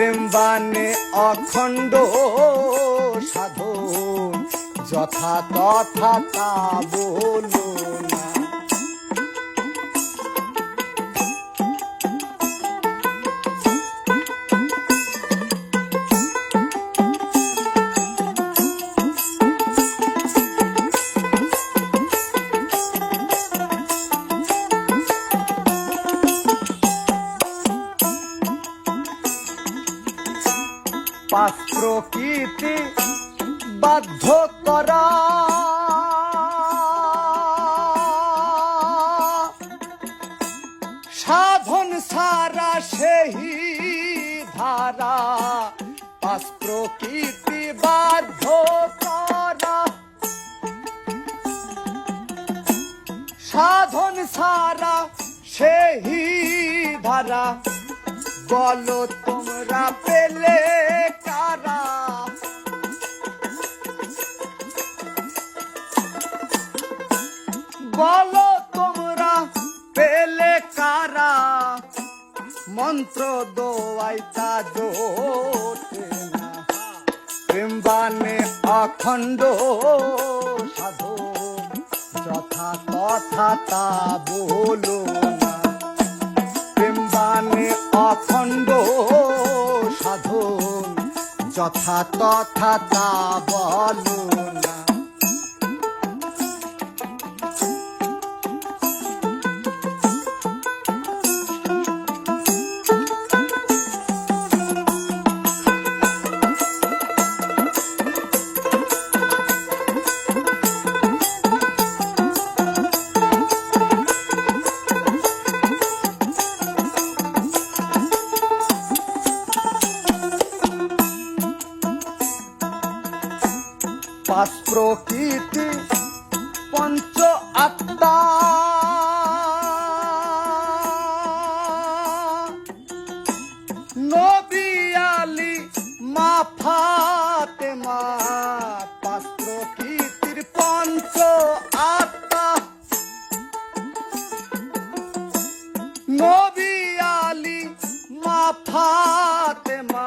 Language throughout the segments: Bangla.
প্রেম বানে অখণ্ড সাধন, যথা তথা তা বলো না। পাঁচ প্রকৃতি বাধ্য করা, সাধন সারা সেই ধারা। পাঁচ প্রকৃতি বাধ্য করা, সাধন সারা সেই ধারা। বলো তোমরা পেলে কারা, বলো তোমরা পেলে কারা। মন্ত্র দোয়াইতা জোটে না, প্রেম বানে অখণ্ড সাধন, যথা তথা তা বলো না। প্রেম বানে অখণ্ড সাধন, যথা তথা তা বলো না। পাঁচ প্রকৃতি পঞ্চ আত্মা, নবী আলী মা ফাতেমা। পাঁচ প্রকৃতির পঞ্চ আত্মা, নবী আলী মা ফাতেমা।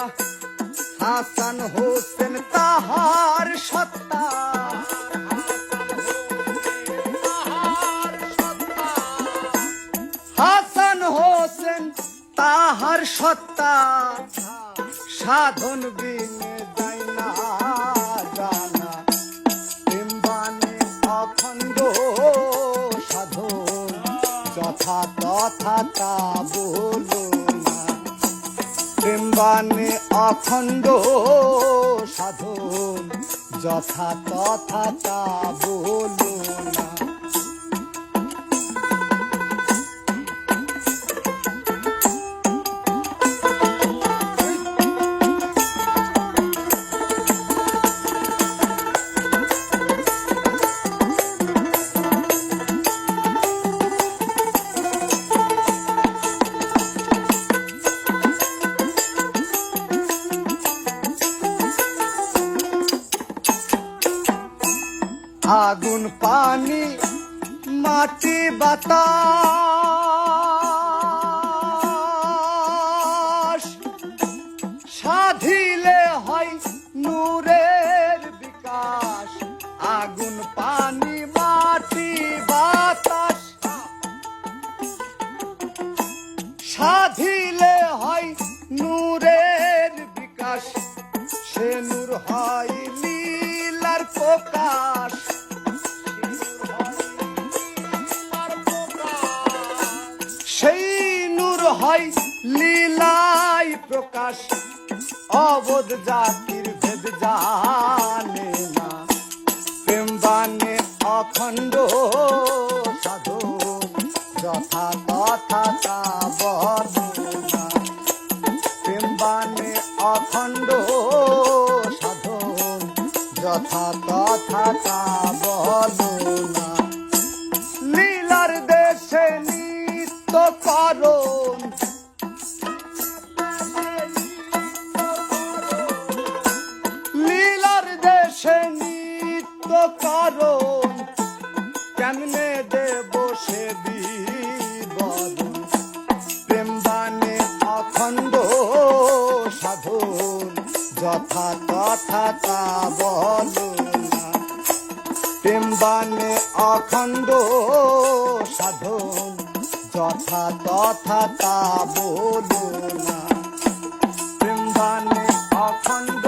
হাসান হোসেন তাহার সত্তা, হাসান হোসেন তাহার সত্তা। সাধন বিনে যায় না জানা, প্রেম বানে অখণ্ড সাধন, যথা তথা তা বলো না। প্রেম বানে অখণ্ড সাধন, যথা তথা তা বলো না। আগুন পানি মাটি বাতাস, সাধিলে হয় নূরের বিকাশ। আগুন পানি মাটি বাতাস, সাধিলে হয় নূরের বিকাশ। সে নূর হয় লীলার প্রকাশ, সেই নূর হয় লীলাই প্রকাশ। অবোধ জাতির ভেদ জানে না, প্রেম বানে অখণ্ড সাধন, যথা তথা তা বলো না। প্রেম বানে অখণ্ড সাধন, যথা তথা তা বলো না। লীলার দেশে নিত্য করণ, লীলার দেশে নিত্য করণ। কেমনে দেব সে বিবরণ, প্রেম বানে অখণ্ড সাধন, যথা তথা তা বলো না প্রেম বানে অখণ্ড সাধন যথা তথা তা বলো না প্রেম বানে অখণ্ড